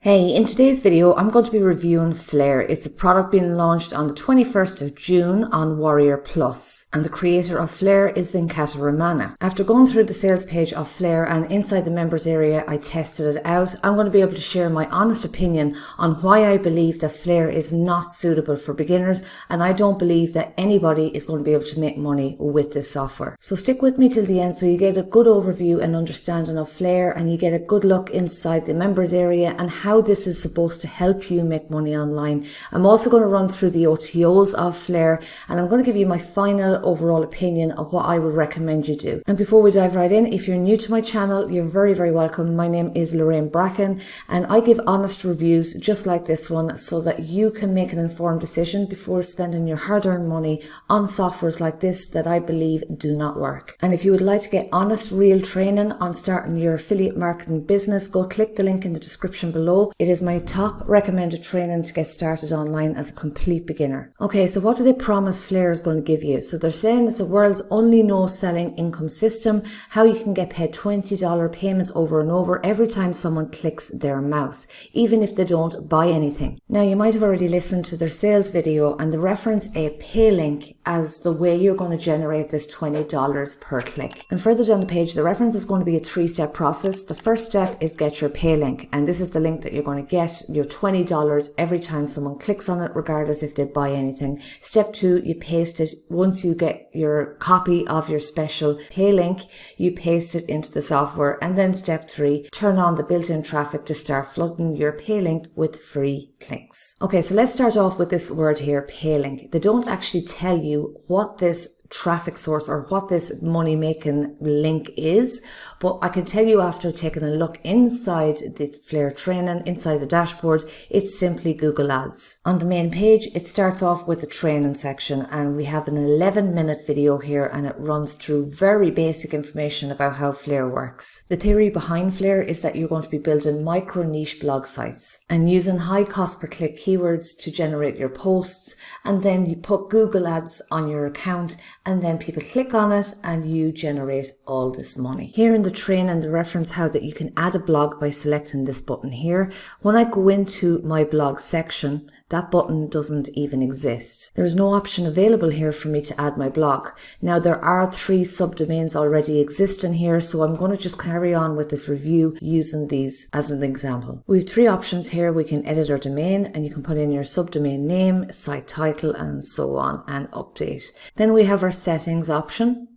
Hey, in today's video, I'm going to be reviewing Flare. It's a product being launched on the 21st of June on Warriorplus. And the creator of Flare is Venkata Ramana. After going through the sales page of Flare and inside the members area, I tested it out. I'm going to be able to share my honest opinion on why I believe that Flare is not suitable for beginners. And I don't believe that anybody is going to be able to make money with this software. So stick with me till the end so you get a good overview and understanding of Flare, and you get a good look inside the members area and how this is supposed to help you make money online. I'm also going to run through the OTO'S of Flare, and I'm going to give you my final overall opinion of what I would recommend you do. And before we dive right in, if you're new to my channel, you're very, very welcome. My name is Lorraine Bracken, and I give honest reviews just like this one so that you can make an informed decision before spending your hard-earned money on softwares like this that I believe do not work. And if you would like to get honest, real training on starting your affiliate marketing business, go click the link in the description below. It is my top recommended training to get started online as a complete beginner. Okay, so what do they promise Flare is going to give you? So they're saying it's the world's only no-selling income system, how you can get paid $20 payments over and over every time someone clicks their mouse, even if they don't buy anything. Now, you might have already listened to their sales video, and they reference a pay link as the way you're going to generate this $20 per click. And further down the page, the reference is going to be a three-step process. The first step is get your pay link, and this is the link that you're going to get your $20 every time someone clicks on it, regardless if they buy anything. Step 2, you paste it. Once you get your copy of your special pay link, you paste it into the software. And then step 3, turn on the built-in traffic to start flooding your pay link with free clicks. Okay, so let's start off with this word here, pay link. They don't actually tell you what this traffic source or what this money making link is, but I can tell you after taking a look inside the Flare training, inside the dashboard, it's simply Google Ads. On the main page, it starts off with the training section, and we have an 11-minute video here, and it runs through very basic information about how Flare works. The theory behind Flare is that you're going to be building micro niche blog sites and using high cost per click keywords to generate your posts, and then you put Google Ads on your account, and then people click on it and you generate all this money. Here in the training, the reference how that you can add a blog by selecting this button here. When I go into my blog section, that button doesn't even exist. There is no option available here for me to add my blog. Now, there are 3 subdomains already existing here, so I'm going to just carry on with this review using these as an example. We have 3 options here. We can edit our domain, and you can put in your subdomain name, site title, and so on, and update. Then we have our settings option.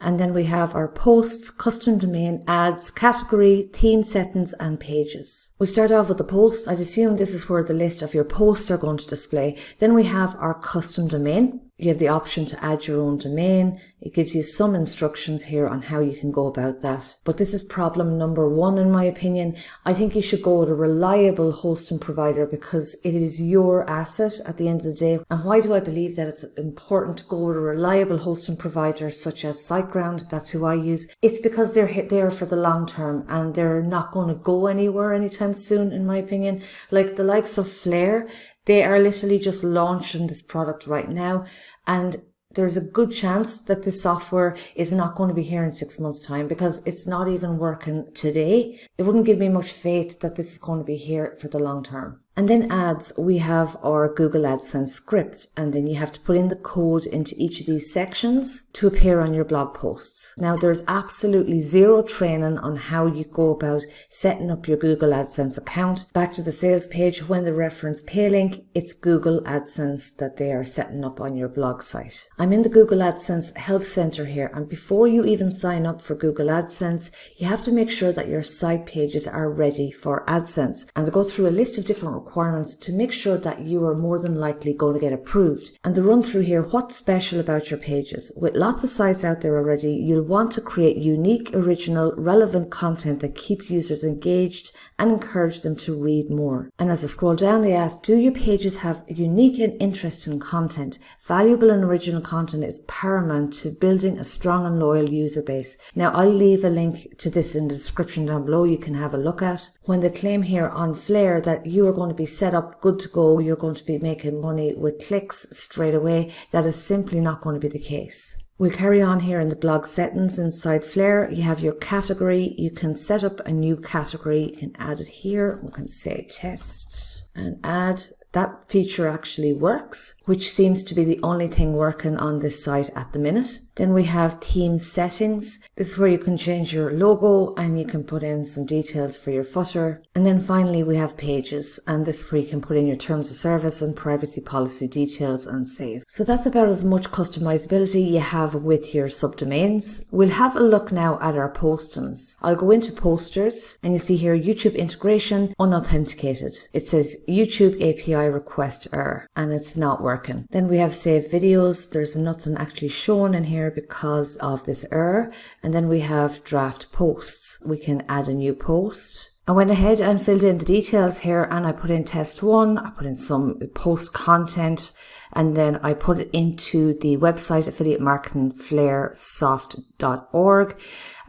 And then we have our posts, custom domain, ads, category, theme settings, and pages. We start off with the post. I'd assume this is where the list of your posts are going to display. Then we have our custom domain. You have the option to add your own domain. It gives you some instructions here on how you can go about that. But this is problem number 1 in my opinion. I think you should go with a reliable hosting provider because it is your asset at the end of the day. And why do I believe that it's important to go with a reliable hosting provider such as SiteGround? That's who I use. It's because they're there for the long term, and they're not going to go anywhere anytime soon, in my opinion. Like the likes of Flare, they are literally just launching this product right now, and there's a good chance that this software is not going to be here in 6 months' time because it's not even working today. It wouldn't give me much faith that this is going to be here for the long term. And then ads, we have our Google AdSense script, and then you have to put in the code into each of these sections to appear on your blog posts. Now, there's absolutely 0 training on how you go about setting up your Google AdSense account. Back to the sales page, when they reference pay link, it's Google AdSense that they are setting up on your blog site. I'm in the Google AdSense Help Center here, and before you even sign up for Google AdSense, you have to make sure that your site pages are ready for AdSense. And they go through a list of different requirements to make sure that you are more than likely going to get approved. And the run through here, what's special about your pages? With lots of sites out there already, you'll want to create unique, original, relevant content that keeps users engaged and encourage them to read more. And as I scroll down, they ask, do your pages have unique and interesting content? Valuable and original content is paramount to building a strong and loyal user base. Now, I'll leave a link to this in the description down below. You can have a look at. When they claim here on Flare that you are going to be set up, good to go, you're going to be making money with clicks straight away, that is simply not going to be the case. We'll carry on here in the blog settings inside Flare. You have your category. You can set up a new category. You can add it here. We can say test and add. That feature actually works, which seems to be the only thing working on this site at the minute. Then we have theme settings. This is where you can change your logo and you can put in some details for your footer. And then finally we have pages, and this is where you can put in your terms of service and privacy policy details and save. So that's about as much customizability you have with your subdomains. We'll have a look now at our postings. I'll go into posters and you see here YouTube integration unauthenticated. It says YouTube API request error and it's not working. Then we have save videos. There's nothing actually shown in here because of this error. And then we have draft posts. We can add a new post. I went ahead and filled in the details here and I put in test 1, I put in some post content, and then I put it into the website affiliate marketing flaresoft.org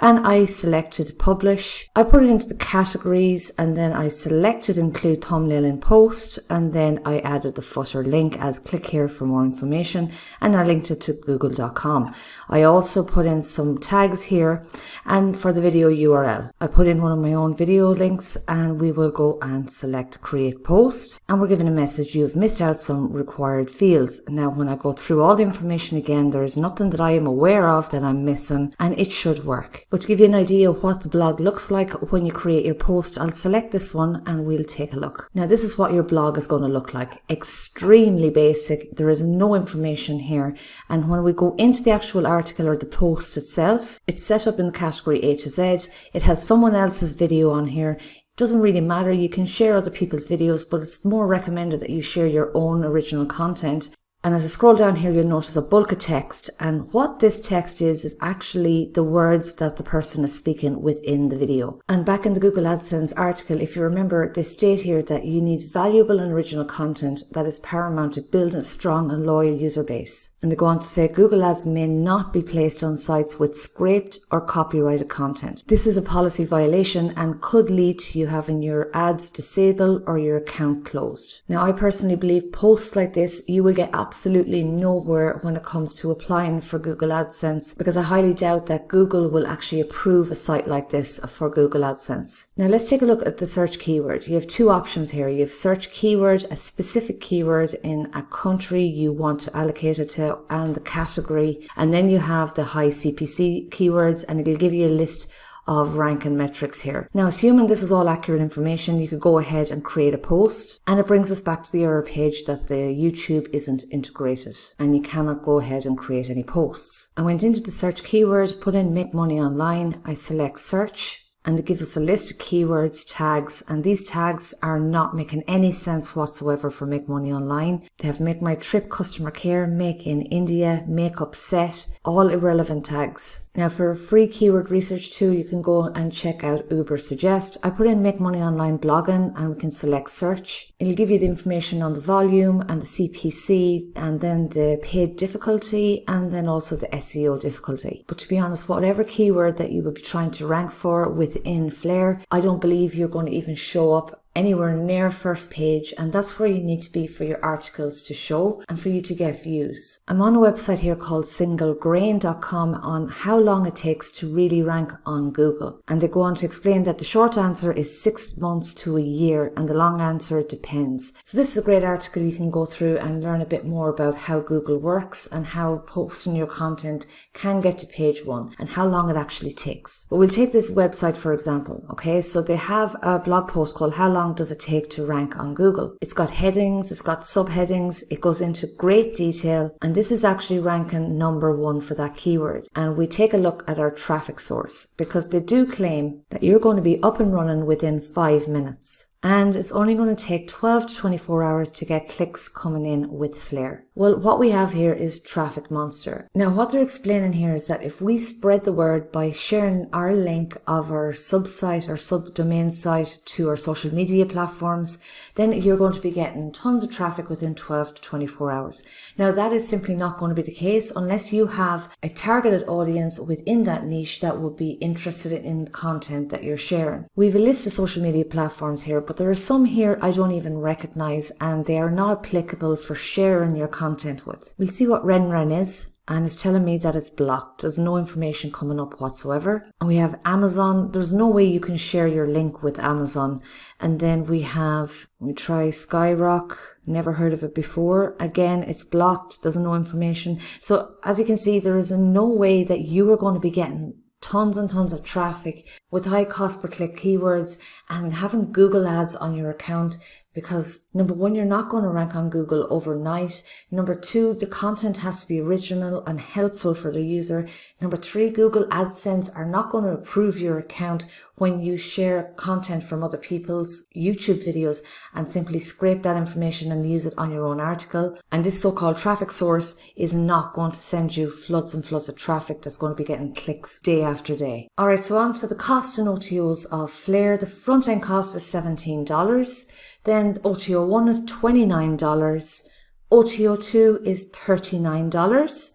and I selected publish. I put it into the categories and then I selected include thumbnail in post, and then I added the footer link as click here for more information, and I linked it to google.com. I also put in some tags here, and for the video URL I put in one of my own video links, and we will go and select create post, and we're given a message you've missed out some required fields. Now when I go through all the information again, there is nothing that I am aware of that I'm missing, and it should work. But to give you an idea of what the blog looks like when you create your post, I'll select this one and we'll take a look. Now this is what your blog is going to look like. Extremely basic. There is no information here, and when we go into the actual article or the post itself, it's set up in the category A to Z. It has someone else's video on here. Doesn't really matter. You can share other people's videos, but it's more recommended that you share your own original content. And as I scroll down here, you'll notice a bulk of text. And what this text is actually the words that the person is speaking within the video. And back in the Google AdSense article, if you remember, they state here that you need valuable and original content that is paramount to build a strong and loyal user base. And they go on to say Google Ads may not be placed on sites with scraped or copyrighted content. This is a policy violation and could lead to you having your ads disabled or your account closed. Now, I personally believe posts like this, you will get absolutely nowhere when it comes to applying for Google AdSense, because I highly doubt that Google will actually approve a site like this for Google AdSense. Now let's take a look at the search keyword. You have two options here. You have search keyword, a specific keyword in a country you want to allocate it to, and the category, and then you have the high CPC keywords, and it'll give you a list of ranking metrics here. Now, assuming this is all accurate information, you could go ahead and create a post, and it brings us back to the error page that the YouTube isn't integrated and you cannot go ahead and create any posts. I went into the search keyword, put in make money online, I select search, and they give us a list of keywords, tags, and these tags are not making any sense whatsoever for make money online. They have make my trip, customer care, make in India, make upset, all irrelevant tags. Now for a free keyword research tool, you can go and check out Uber Suggest. I put in make money online blogging and we can select search. It'll give you the information on the volume and the CPC, and then the paid difficulty, and then also the SEO difficulty. But to be honest, whatever keyword that you would be trying to rank for within Flare, I don't believe you're going to even show up anywhere near first page, and that's where you need to be for your articles to show and for you to get views. I'm on a website here called singlegrain.com on how long it takes to really rank on Google, and they go on to explain that the short answer is 6 months to a year and the long answer depends. So this is a great article. You can go through and learn a bit more about how Google works and how posting your content can get to page 1 and how long it actually takes. But we'll take this website for example. Okay, so they have a blog post called how long does it take to rank on Google. It's got headings, it's got subheadings, it goes into great detail, and this is actually ranking number 1 for that keyword. And we take a look at our traffic source, because they do claim that you're going to be up and running within 5 minutes. And it's only going to take 12 to 24 hours to get clicks coming in with Flare. Well, what we have here is Traffic Monster. Now, what they're explaining here is that if we spread the word by sharing our link of our subsite or subdomain site to our social media platforms, then you're going to be getting tons of traffic within 12 to 24 hours. Now, that is simply not going to be the case unless you have a targeted audience within that niche that would be interested in the content that you're sharing. We have a list of social media platforms here, but there are some here I don't even recognize, and they are not applicable for sharing your content with. We'll see what RenRen is. and it's telling me that it's blocked. There's no information coming up whatsoever. And we have Amazon. There's no way you can share your link with Amazon. And then we try Skyrock. Never heard of it before. Again, it's blocked. There's no information. So as you can see, there is no way that you are going to be getting tons and tons of traffic with high cost per click keywords and having Google ads on your account, because number one, you're not going to rank on Google overnight. Number two, the content has to be original and helpful for the user. Number three, Google AdSense are not going to approve your account when you share content from other people's YouTube videos and simply scrape that information and use it on your own article. And this so-called traffic source is not going to send you floods and floods of traffic that's going to be getting clicks day after day. Alright, so on to the cost and OTOs of Flare. The front end cost is $17. Then OTO 1 is $29. OTO 2 is $39.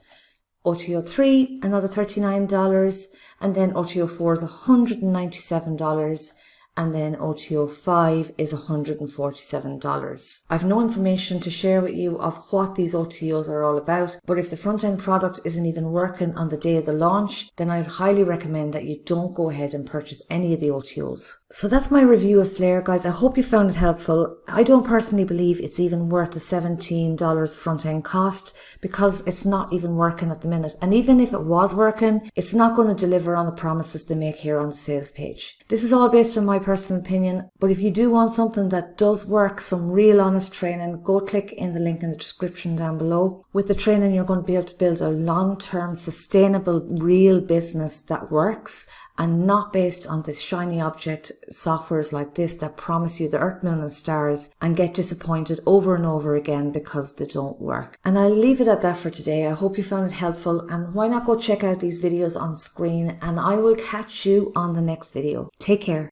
OTO 3, another $39. And then OTO 4 is $197. And then OTO 5 is $147. I've no information to share with you of what these OTOs are all about, but if the front-end product isn't even working on the day of the launch, then I'd highly recommend that you don't go ahead and purchase any of the OTOs. So that's my review of Flare, guys. I hope you found it helpful. I don't personally believe it's even worth the $17 front-end cost, because it's not even working at the minute. And even if it was working, it's not going to deliver on the promises they make here on the sales page. This is all based on my personal opinion, but if you do want something that does work, some real honest training, go click in the link in the description down below. With the training, you're going to be able to build a long-term, sustainable, real business that works, and not based on this shiny object softwares like this that promise you the earth, moon and stars and get disappointed over and over again because they don't work. And I'll leave it at that for today. I hope you found it helpful, and why not go check out these videos on screen, and I will catch you on the next video. Take care.